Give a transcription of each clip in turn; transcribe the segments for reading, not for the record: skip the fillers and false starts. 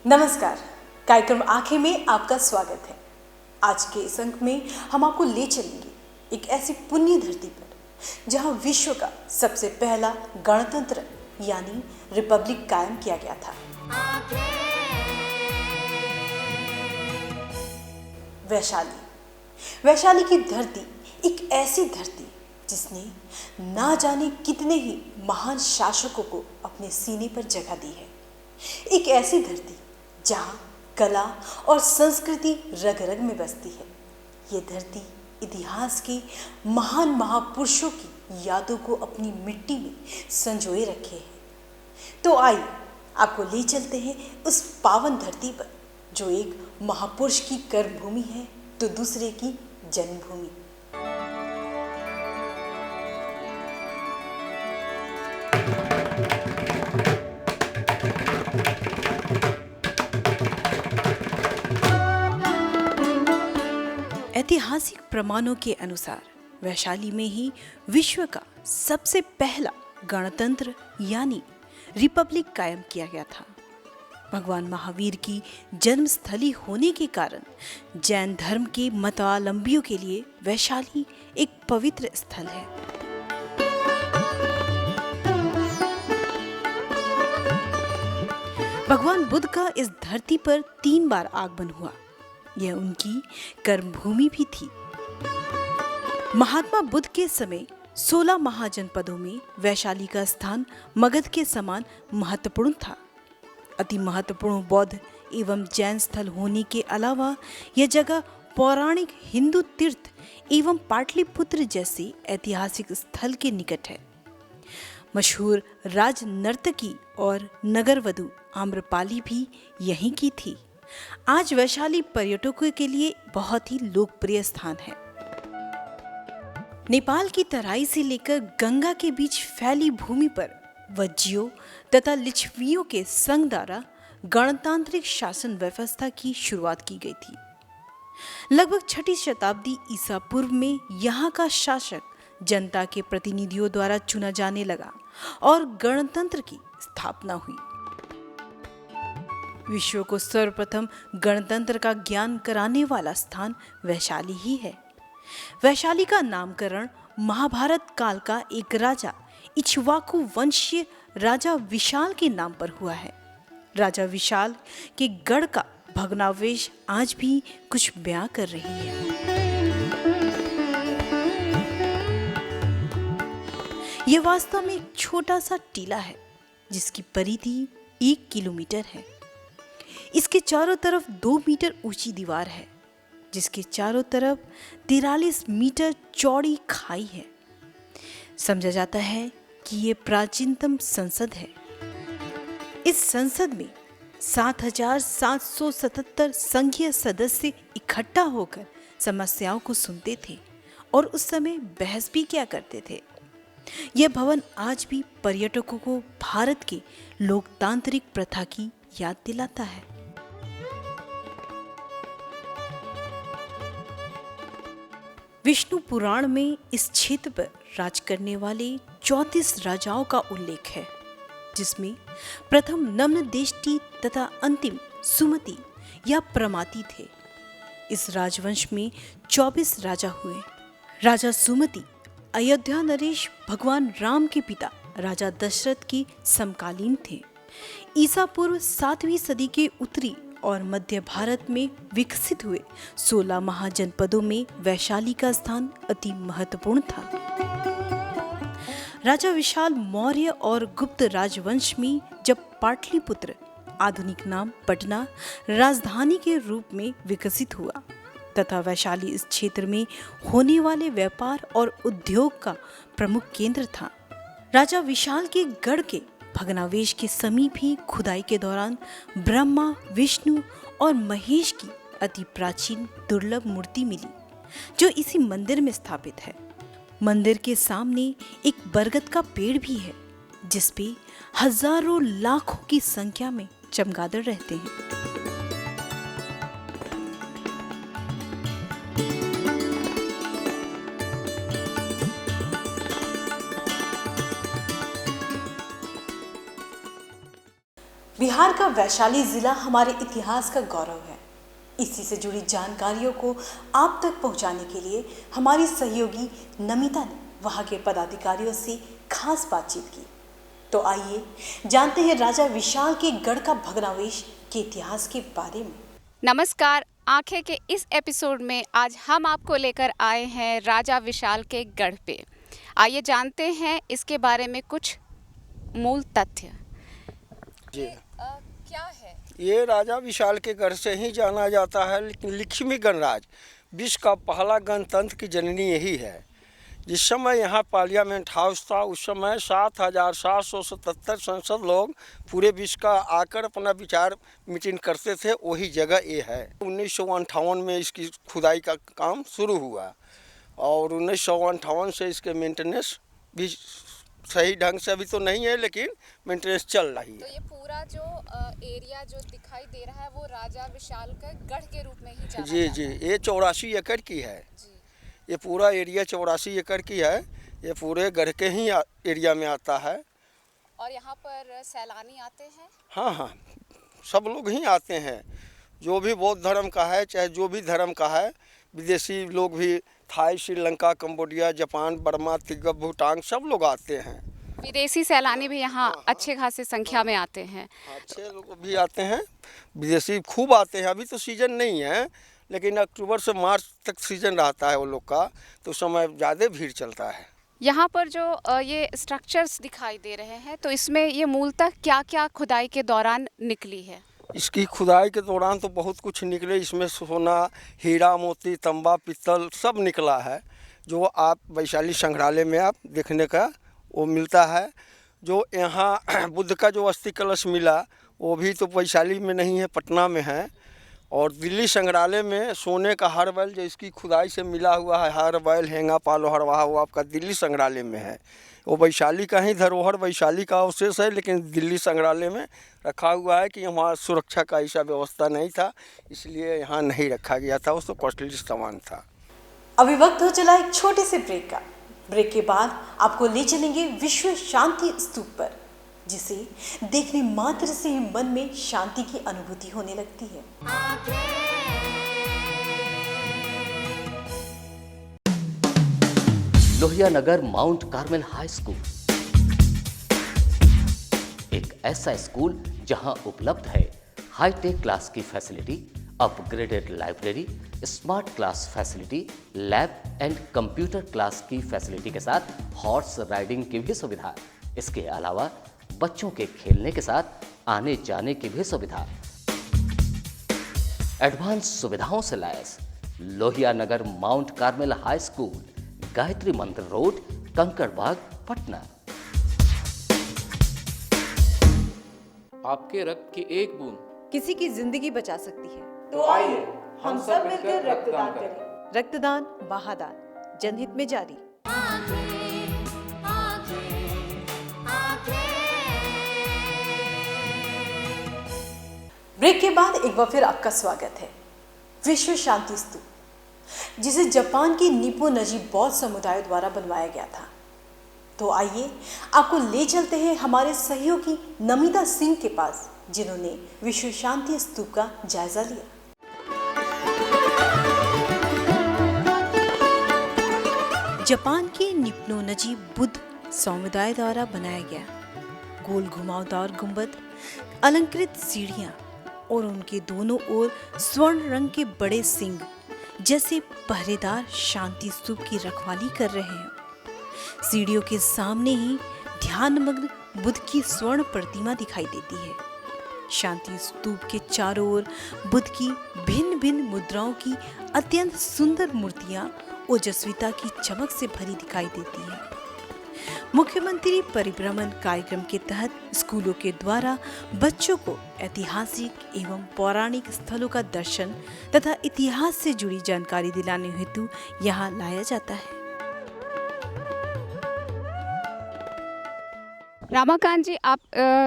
नमस्कार। कार्यक्रम आंखें में आपका स्वागत है। आज के इस अंक में हम आपको ले चलेंगे एक ऐसी पुण्य धरती पर जहां विश्व का सबसे पहला गणतंत्र यानी रिपब्लिक कायम किया गया था। वैशाली की धरती एक ऐसी धरती जिसने ना जाने कितने ही महान शासकों को अपने सीने पर जगह दी है। एक ऐसी धरती जहाँ कला और संस्कृति रग रग में बसती है। ये धरती इतिहास के महान महापुरुषों की यादों को अपनी मिट्टी में संजोए रखे है। तो आइए आपको ले चलते हैं उस पावन धरती पर जो एक महापुरुष की कर्मभूमि है तो दूसरे की जन्मभूमि। ऐतिहासिक प्रमाणों के अनुसार वैशाली में ही विश्व का सबसे पहला गणतंत्र यानी रिपब्लिक कायम किया गया था। भगवान महावीर की जन्मस्थली होने के कारण जैन धर्म के मतावलंबियों के लिए वैशाली एक पवित्र स्थल है। भगवान बुद्ध का इस धरती पर 3 बार आगमन हुआ। यह उनकी कर्मभूमि भी थी। महात्मा बुद्ध के समय 16 महाजनपदों में वैशाली का स्थान मगध के समान महत्वपूर्ण था। अति महत्वपूर्ण बौद्ध एवं जैन स्थल होने के अलावा यह जगह पौराणिक हिंदू तीर्थ एवं पाटलिपुत्र जैसे ऐतिहासिक स्थल के निकट है। मशहूर राज नर्तकी और नगरवधु आम्रपाली भी यहीं की थी। आज वैशाली पर्यटकों के लिए बहुत ही लोकप्रिय स्थान है। नेपाल की तराई से लेकर गंगा के बीच फैली भूमि पर वज्जियों तथा लिच्छवियों के संघ द्वारा गणतांत्रिक शासन व्यवस्था की शुरुआत की गई थी। लगभग 6वीं शताब्दी ईसा पूर्व में यहाँ का शासक जनता के प्रतिनिधियों द्वारा चुना जाने लगा और गणतंत्र की स्थापना हुई। विश्व को सर्वप्रथम गणतंत्र का ज्ञान कराने वाला स्थान वैशाली ही है। वैशाली का नामकरण महाभारत काल का एक राजा इक्ष्वाकु वंशीय राजा विशाल के नाम पर हुआ है। राजा विशाल के गढ़ का भग्नावशेष आज भी कुछ बयां कर रही है। यह वास्तव में एक छोटा सा टीला है जिसकी परिधि 1 किलोमीटर है। इसके चारों तरफ 2 मीटर ऊंची दीवार है जिसके चारों तरफ 43 मीटर चौड़ी खाई है। समझा जाता है कि ये प्राचीनतम संसद है। इस संसद में 7,777 संघीय सदस्य इकट्ठा होकर समस्याओं को सुनते थे और उस समय बहस भी किया करते थे। यह भवन आज भी पर्यटकों को भारत के लोकतांत्रिक प्रथा की याद दिलाता है। विष्णु पुराण में इस क्षेत्र पर राज करने वाले 34 राजाओं का उल्लेख है, जिसमें प्रथम नम्नदेष्टि तथा अंतिम सुमति या प्रमाति थे। इस राजवंश में 24 राजा हुए। राजा सुमति अयोध्या नरेश भगवान राम के पिता राजा दशरथ की समकालीन थे। ईसा पूर्व 7वीं सदी के उत्तरी और मध्य भारत में विकसित हुए 16 महाजनपदों में वैशाली का स्थान अति महत्वपूर्ण था। राजा विशाल मौर्य और गुप्त राजवंश में जब पाटलिपुत्र आधुनिक नाम पटना राजधानी के रूप में विकसित हुआ तथा वैशाली इस क्षेत्र में होने वाले व्यापार और उद्योग का प्रमुख केंद्र था। राजा विशाल के गढ़ के भग्नावशेष के समीप ही खुदाई के दौरान ब्रह्मा, विष्णु और महेश की अति प्राचीन दुर्लभ मूर्ति मिली जो इसी मंदिर में स्थापित है। मंदिर के सामने एक बरगद का पेड़ भी है जिस पे हजारों लाखों की संख्या में चमगादड़ रहते हैं। बिहार का वैशाली जिला हमारे इतिहास का गौरव है। इसी से जुड़ी जानकारियों को आप तक पहुंचाने के लिए हमारी सहयोगी नमिता ने वहां के पदाधिकारियों से खास बातचीत की। तो आइए जानते हैं राजा विशाल के गढ़ का भग्नावशेष के इतिहास के बारे में। नमस्कार, आंखें के इस एपिसोड में आज हम आपको लेकर आए हैं राजा विशाल के गढ़ पे। आइए जानते हैं इसके बारे में कुछ मूल तथ्य। जी क्या है ये राजा विशाल के गढ़ से ही जाना जाता है, लेकिन लक्ष्मी गणराज विश्व का पहला गणतंत्र की जननी यही है। जिस समय यहाँ पार्लियामेंट हाउस था उस समय 7,777 सांसद लोग पूरे विश्व का आकर अपना विचार मीटिंग करते थे। वही जगह ये है। 1958 में इसकी खुदाई का काम शुरू हुआ और 1958 से इसके मेंटेनेंस भी सही ढंग से अभी तो नहीं है, लेकिन मेंटेनेंस चल रही है। तो ये पूरा जो एरिया जो दिखाई दे रहा है वो राजा विशाल का गढ़ के रूप में ही जाना जी जाता जी, है। ये 84 एकड़ की है। जी। ये पूरा एरिया 84 एकड़ की है। ये पूरे गढ़ के ही एरिया में आता है। और यहाँ पर सैलानी आते हैं। हाँ हाँ, सब लोग ही आते हैं, जो भी बौद्ध धर्म का है चाहे जो भी धर्म का है। विदेशी लोग भी Thai, Sri Lanka, Cambodia, Japan, Burma, Tibet, Bhutan सब लोग आते हैं। विदेशी सैलानी भी यहाँ अच्छे खासे संख्या में आते हैं। अच्छे लोग भी आते हैं, विदेशी खूब आते हैं। अभी तो सीज़न नहीं है, लेकिन अक्टूबर से मार्च तक सीज़न रहता है वो लोग का, तो उस समय ज़्यादा भीड़ चलता है। यहाँ पर जो ये स्ट्रक्चर्स दिखाई दे रहे हैं, तो इसमें ये मूलतः क्या क्या खुदाई के दौरान निकली है? इसकी खुदाई के दौरान तो बहुत कुछ निकले। इसमें सोना, हीरा, मोती, तांबा, पित्तल सब निकला है, जो आप वैशाली संग्रहालय में आप देखने का वो मिलता है। जो यहाँ बुद्ध का जो अस्थि कलश मिला वो भी तो वैशाली में नहीं है, पटना में है। और दिल्ली संग्रहालय में सोने का हर बैल जो इसकी खुदाई से मिला हुआ है, हर बैल, हेंगा, पालो, हरवाहा, वो आपका दिल्ली संग्रहालय में है। वो वैशाली का ही धरोहर, वैशाली का अवशेष है, लेकिन दिल्ली संग्रहालय में रखा हुआ है कि वहाँ सुरक्षा का ऐसा व्यवस्था नहीं था, इसलिए यहाँ नहीं रखा गया था। उसको कॉस्टली सामान था। अभी वक्त हो चला एक छोटे से ब्रेक का। ब्रेक के बाद आपको ले चलेंगे विश्व शांति स्तूप पर, जिसे देखने मात्र से ही मन में शांति की अनुभूति होने लगती है। Lohia Nagar Mount Carmel high school एक ऐसा स्कूल जहां उपलब्ध है हाईटेक क्लास की facility, upgraded library, smart class facility, lab and computer class की फैसिलिटी के साथ हॉर्स राइडिंग की भी सुविधा। इसके अलावा बच्चों के खेलने के साथ आने जाने की भी सुविधा। एडवांस सुविधाओं से लैस Lohia Nagar Mount Carmel high school, Gayatri Mandir road, Kankarbagh, Patna. आपके रक्त की एक बूंद किसी की जिंदगी बचा सकती है, तो आइए हम सब मिलकर रक्तदान करें। रक्तदान महादान, जनहित में जारी। ब्रेक के बाद एक बार फिर आपका स्वागत है। विश्व शांति स्तूप, जिसे जापान की निप्पो नजी बौद्ध समुदाय द्वारा बनवाया गया था। तो आइए आपको ले चलते हैं हमारे सहयोगी नमिता सिंह के पास, जिन्होंने विश्व शांति स्तूप का जायजा लिया। जापान के निप्पो नजी बुद्ध समुदाय द्वारा बनाया गया गोल घुमावदार गुंबद, अलंकृत सीढ़ियां और उनके दोनों ओर स्वर्ण रंग के बड़े सिंह जैसे पहरेदार शांति स्तूप की रखवाली कर रहे हैं। सीढ़ियों के सामने ही ध्यानमग्न बुद्ध की स्वर्ण प्रतिमा दिखाई देती है। शांति स्तूप के चारों ओर बुद्ध की भिन्न भिन्न मुद्राओं की अत्यंत सुंदर मूर्तियां ओजस्विता की चमक से भरी दिखाई देती है। मुख्यमंत्री परिभ्रमण कार्यक्रम के तहत स्कूलों के द्वारा बच्चों को ऐतिहासिक एवं पौराणिक स्थलों का दर्शन तथा इतिहास से जुड़ी जानकारी दिलाने हेतु यहाँ लाया जाता है। रामाकांत जी, आप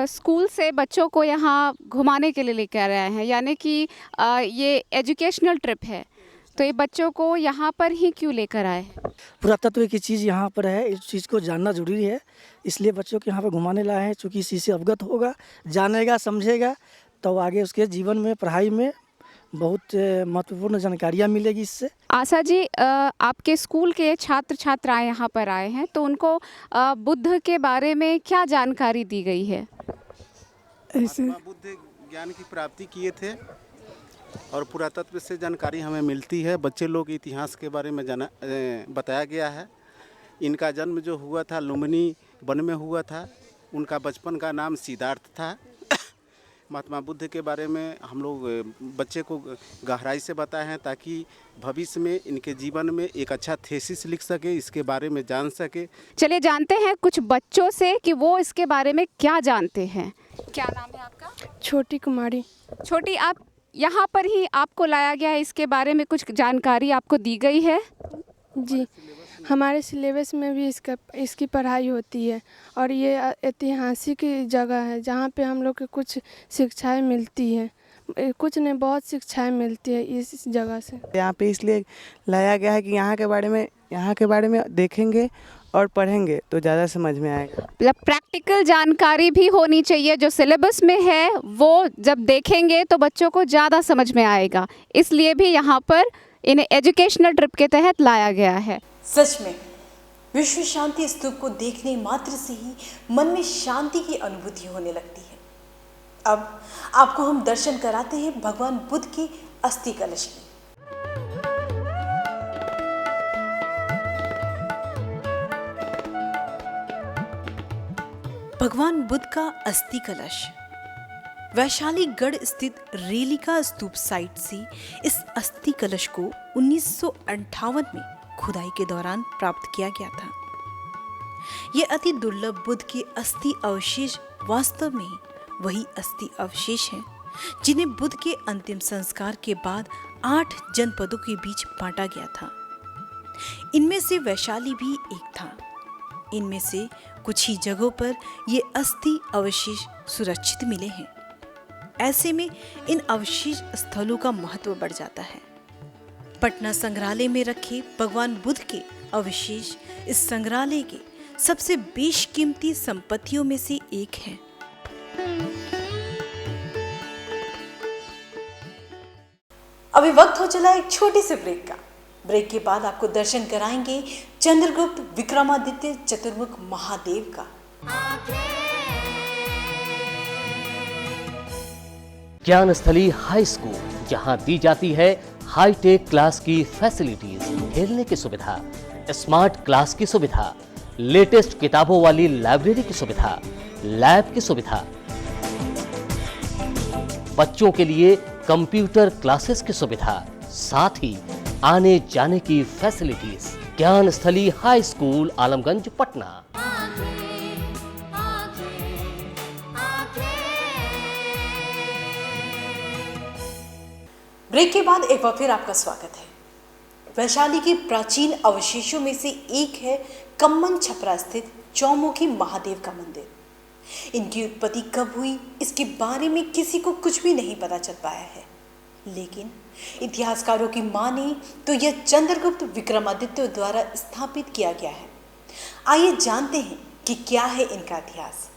स्कूल से बच्चों को यहाँ घुमाने के लिए लेकर आए हैं, यानी कि ये एजुकेशनल ट्रिप है। तो ये बच्चों को यहाँ पर ही क्यों लेकर आए? पुरातत्व की चीज़ यहाँ पर है, इस चीज़ को जानना ज़रूरी है, इसलिए बच्चों को यहाँ पर घुमाने लाए हैं। चूँकि इसी से अवगत होगा, जानेगा, समझेगा, तो आगे उसके जीवन में, पढ़ाई में बहुत महत्वपूर्ण जानकारियाँ मिलेगी इससे। आशा जी, आपके स्कूल के छात्र छात्राएं यहाँ पर आए हैं, तो उनको बुद्ध के बारे में क्या जानकारी दी गई है? महात्मा बुद्ध ज्ञान की प्राप्ति किए थे और पुरातत्व से जानकारी हमें मिलती है। बच्चे लोग इतिहास के बारे में बताया गया है। इनका जन्म जो हुआ था लुम्बिनी वन में हुआ था। उनका बचपन का नाम सिद्धार्थ था। महात्मा बुद्ध के बारे में हम लोग बच्चे को गहराई से बताए हैं ताकि भविष्य में इनके जीवन में एक अच्छा थीसिस लिख सके, इसके बारे में जान सके। चलिए जानते हैं कुछ बच्चों से कि वो इसके बारे में क्या जानते हैं। क्या नाम है आपका? छोटी कुमारी। छोटी, आप यहाँ पर ही आपको लाया गया है, इसके बारे में कुछ जानकारी आपको दी गई है? जी, हमारे सिलेबस में भी इसकी पढ़ाई होती है और ये ऐतिहासिक जगह है जहाँ पे हम लोग को कुछ शिक्षाएं मिलती हैं। कुछ नहीं, बहुत शिक्षाएं मिलती है इस जगह से। यहाँ पे इसलिए लाया गया है कि यहाँ के बारे में देखेंगे और पढ़ेंगे तो ज़्यादा समझ में आएगा। मतलब प्रैक्टिकल जानकारी भी होनी चाहिए, जो सिलेबस में है वो जब देखेंगे तो बच्चों को ज़्यादा समझ में आएगा। इसलिए भी यहाँ पर इन्हें एजुकेशनल ट्रिप के तहत लाया गया है। सच में विश्व शांति स्तूप को देखने मात्र से ही मन में शांति की अनुभूति होने लगती है। अब आपको हम दर्शन कराते हैं भगवान बुद्ध के अस्थि कलश की। भगवान बुद्ध का अस्थि कलश वैशाली गढ़ स्थित रेलिका स्तूप साइट से इस अस्थि कलश को 1958 में खुदाई के दौरान प्राप्त किया गया था। यह अति दुर्लभ बुद्ध के अस्थि अवशेष वास्तव में वही अस्थि अवशेष हैं जिन्हें बुद्ध के अंतिम संस्कार के बाद 8 जनपदों के बीच बांटा गया था। इनमें से वैशाली भी एक था। इनमें से कुछ ही जगहों पर ये अस्थि अवशेष सुरक्षित मिले हैं। ऐसे में इन अवशेष स्थलों का महत्व बढ़ जाता है। पटना संग्रहालय में रखे भगवान बुद्ध के अवशेष इस संग्रहालय के सबसे बेशकीमती संपत्तियों में से एक है। अभी वक्त हो चला एक छोटे से ब्रेक का। ब्रेक के बाद आपको दर्शन कराएंगे चंद्रगुप्त विक्रमादित्य चतुर्मुख महादेव का। ज्ञानस्थली हाई स्कूल, जहां दी जाती है हाईटेक क्लास की फैसिलिटीज, खेलने की सुविधा, स्मार्ट क्लास की सुविधा, लेटेस्ट किताबों वाली लाइब्रेरी की सुविधा, लैब की सुविधा, बच्चों के लिए कंप्यूटर क्लासेस की सुविधा, साथ ही आने जाने की facilities. Gyansthali high school, Alamganj, Patna. Break के बाद एक बार फिर आपका स्वागत है। वैशाली के प्राचीन अवशेषों में से एक है कम्मन छपरा स्थित चौमुखी महादेव का मंदिर। इनकी उत्पत्ति कब हुई इसके बारे में किसी को कुछ भी नहीं पता चल पाया है, लेकिन इतिहासकारों की माने तो यह चंद्रगुप्त विक्रमादित्य द्वारा स्थापित किया गया है। आइए जानते हैं कि क्या है इनका इतिहास।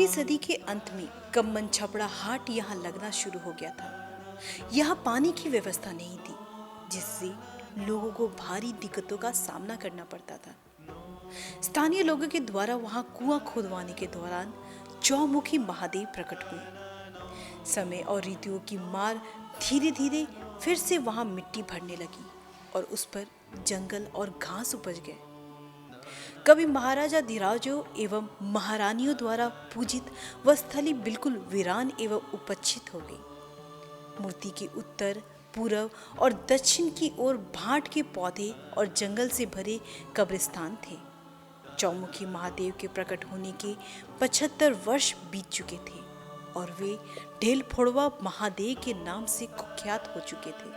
सदी के अंत में कम्मन छपड़ा हाट यहाँ लगना शुरू हो गया था। यहाँ पानी की व्यवस्था नहीं थी, जिससे लोगों को भारी दिक्कतों का सामना करना पड़ता था। स्थानीय लोगों के द्वारा वहाँ कुआं खोदवाने के दौरान चौमुखी महादेव प्रकट हुए। समय और ऋतुओं की मार धीरे धीरे फिर से वहाँ मिट्टी भरने लगी और उस पर जंगल और घास उपज गए। कभी महाराजा धीराजों एवं महारानियों द्वारा पूजित वह स्थली बिल्कुल वीरान एवं उपच्छित हो गई। मूर्ति के उत्तर, पूर्व और दक्षिण की ओर भाट के पौधे और जंगल से भरे कब्रिस्तान थे। चौमुखी महादेव के प्रकट होने के 75 वर्ष बीत चुके थे और वे ढेल फोड़वा महादेव के नाम से कुख्यात हो चुके थे।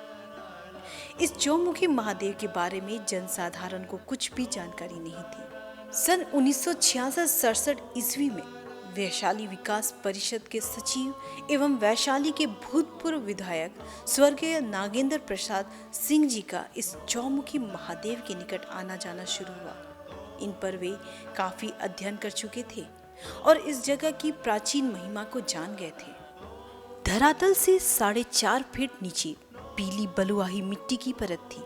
इस चौमुखी महादेव के बारे में जनसाधारण को कुछ भी जानकारी नहीं थी। सन 1966-67 ईस्वी में वैशाली विकास परिषद के सचिव एवं वैशाली के भूतपूर्व विधायक स्वर्गीय नागेंद्र प्रसाद सिंह जी का इस चौमुखी महादेव के निकट आना जाना शुरू हुआ। इन पर वे काफी अध्ययन कर चुके थे और इस जगह की प्राचीन महिमा को जान गए थे। धरातल से 4.5 फीट नीचे पीली बलुआही मिट्टी की परत थी।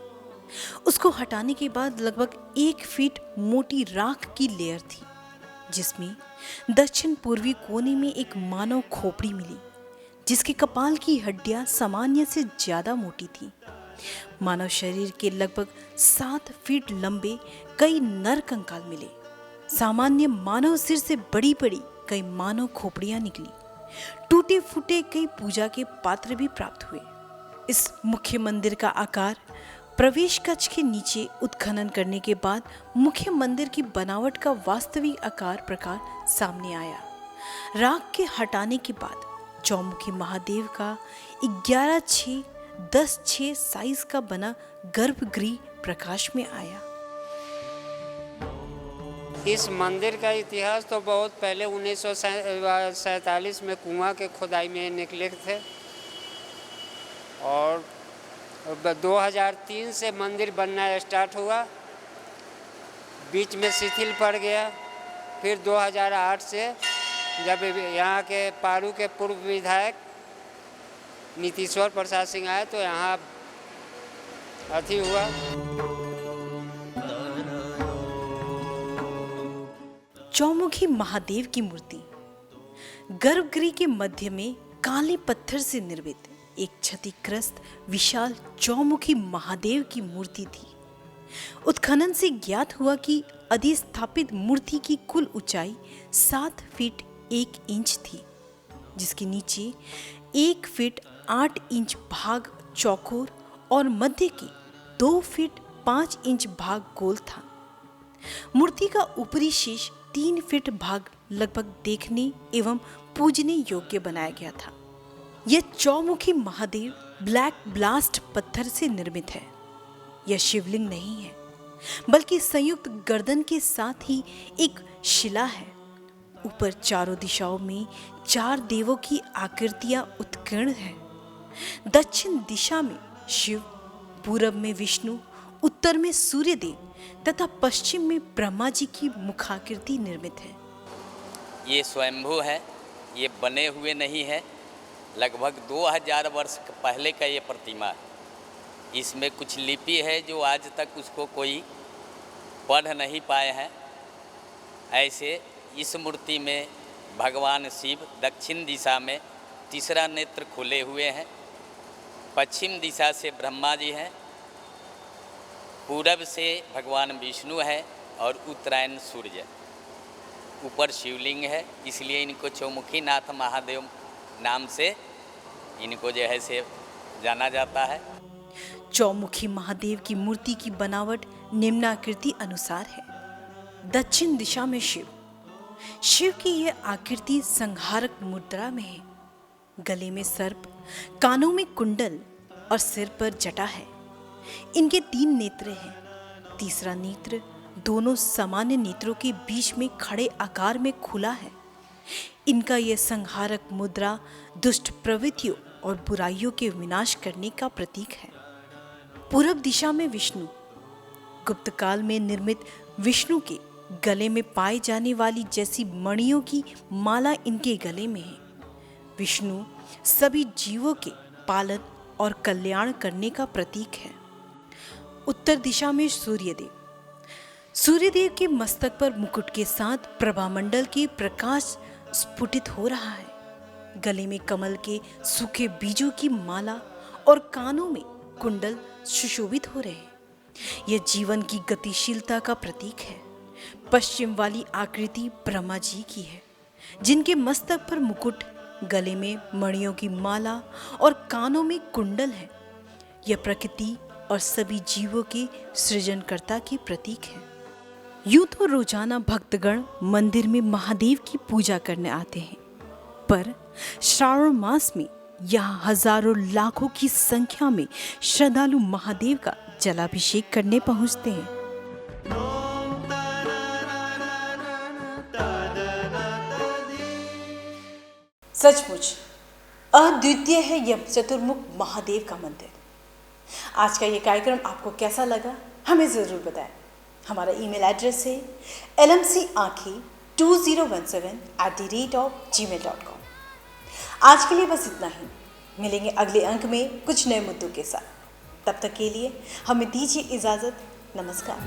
उसको हटाने के बाद लगभग 1 फीट मोटी राख की लेयर थी, जिसमें दक्षिण पूर्वी कोने में एक मानव खोपड़ी मिली, जिसके कपाल की हड्डियां सामान्य से ज्यादा मोटी थी। मानव शरीर के लगभग 7 फीट लंबे कई नर कंकाल मिले। सामान्य मानव सिर से बड़ी बड़ी कई मानव खोपड़ियां निकली। टूटे फूटे कई पूजा के पात्र भी प्राप्त हुए। इस मुख्य मंदिर का आकार प्रवेश कक्ष के नीचे उत्खनन करने के बाद मुख्य मंदिर की बनावट का वास्तविक आकार प्रकार सामने आया। राख के हटाने के बाद चौमुखी महादेव का 11:6-10:6 साइज का बना गर्भगृह प्रकाश में आया। इस मंदिर का इतिहास तो बहुत पहले 1947 में कुआं के खुदाई में निकले थे और 2003 से मंदिर बनना स्टार्ट हुआ। बीच में शिथिल पड़ गया। फिर 2008 से जब यहाँ के पारू के पूर्व विधायक नीतीश्वर प्रसाद सिंह आए तो यहाँ अथी हुआ। चौमुखी महादेव की मूर्ति गर्भगृह के मध्य में काले पत्थर से निर्मित एक क्षतिग्रस्त विशाल चौमुखी महादेव की मूर्ति थी। उत्खनन से ज्ञात हुआ कि अधिस्थापित मूर्ति की कुल ऊंचाई 7 फीट 1 इंच थी, जिसके नीचे 1 फीट 8 इंच भाग चौकोर और मध्य की 2 फीट 5 इंच भाग गोल था। मूर्ति का ऊपरी शीश 3 फीट भाग लगभग देखने एवं पूजने योग्य बनाया गया था। यह चौमुखी महादेव ब्लैक ब्लास्ट पत्थर से निर्मित है। यह शिवलिंग नहीं है, बल्कि संयुक्त गर्दन के साथ ही एक शिला है। ऊपर चारों दिशाओं में 4 देवों की आकृतियां उत्कीर्ण हैं। दक्षिण दिशा में शिव, पूरब में विष्णु, उत्तर में सूर्यदेव तथा पश्चिम में ब्रह्मा जी की मुखाकृति निर्मित है। ये स्वयंभू है, ये बने हुए नहीं है। लगभग 2000 वर्ष पहले का ये प्रतिमा है। इसमें कुछ लिपि है जो आज तक उसको कोई पढ़ नहीं पाए हैं। ऐसे इस मूर्ति में भगवान शिव दक्षिण दिशा में तीसरा नेत्र खुले हुए हैं। पश्चिम दिशा से ब्रह्मा जी हैं, पूरब से भगवान विष्णु है और उत्तरायण सूर्य। ऊपर शिवलिंग है, इसलिए इनको चौमुखी नाथ महादेव नाम से इनको जो है से जाना जाता है। चौमुखी महादेव की मूर्ति की बनावट निम्नाकृति अनुसार है। दक्षिण दिशा में शिव की यह आकृति संहारक मुद्रा में है। गले में सर्प, कानों में कुंडल और सिर पर जटा है। इनके 3 नेत्र हैं। तीसरा नेत्र दोनों सामान्य नेत्रों के बीच में खड़े आकार में खुला है। इनका यह संहारक मुद्रा दुष्ट प्रवृत्तियों और बुराइयों के विनाश करने का प्रतीक है। पूरब दिशा में विष्णु गुप्त काल में निर्मित विष्णु के गले में पाए जाने वाली जैसी मणियों की माला इनके गले में है। विष्णु सभी जीवों के पालन और कल्याण करने का प्रतीक है। उत्तर दिशा में सूर्यदेव के मस्तक पर मुकुट के साथ प्रभामंडल के प्रकाश स्फुटित हो रहा है। गले में कमल के सूखे बीजों की माला और कानों में कुंडल सुशोभित हो रहे हैं। यह जीवन की गतिशीलता का प्रतीक है। पश्चिम वाली आकृति ब्रह्मा जी की है, जिनके मस्तक पर मुकुट, गले में मणियों की माला और कानों में कुंडल है। यह प्रकृति और सभी जीवों के सृजनकर्ता के प्रतीक है। यूं तो रोजाना भक्तगण मंदिर में महादेव की पूजा करने आते हैं, पर श्रावण मास में यहाँ हजारों लाखों की संख्या में श्रद्धालु महादेव का जलाभिषेक करने पहुंचते हैं। सचमुच अद्वितीय है यह चतुर्मुख महादेव का मंदिर। आज का ये कार्यक्रम आपको कैसा लगा हमें ज़रूर बताएं। हमारा ईमेल एड्रेस है lmcankhi2017@gmail.com। आज के लिए बस इतना ही। मिलेंगे अगले अंक में कुछ नए मुद्दों के साथ। तब तक के लिए हमें दीजिए इजाज़त। नमस्कार।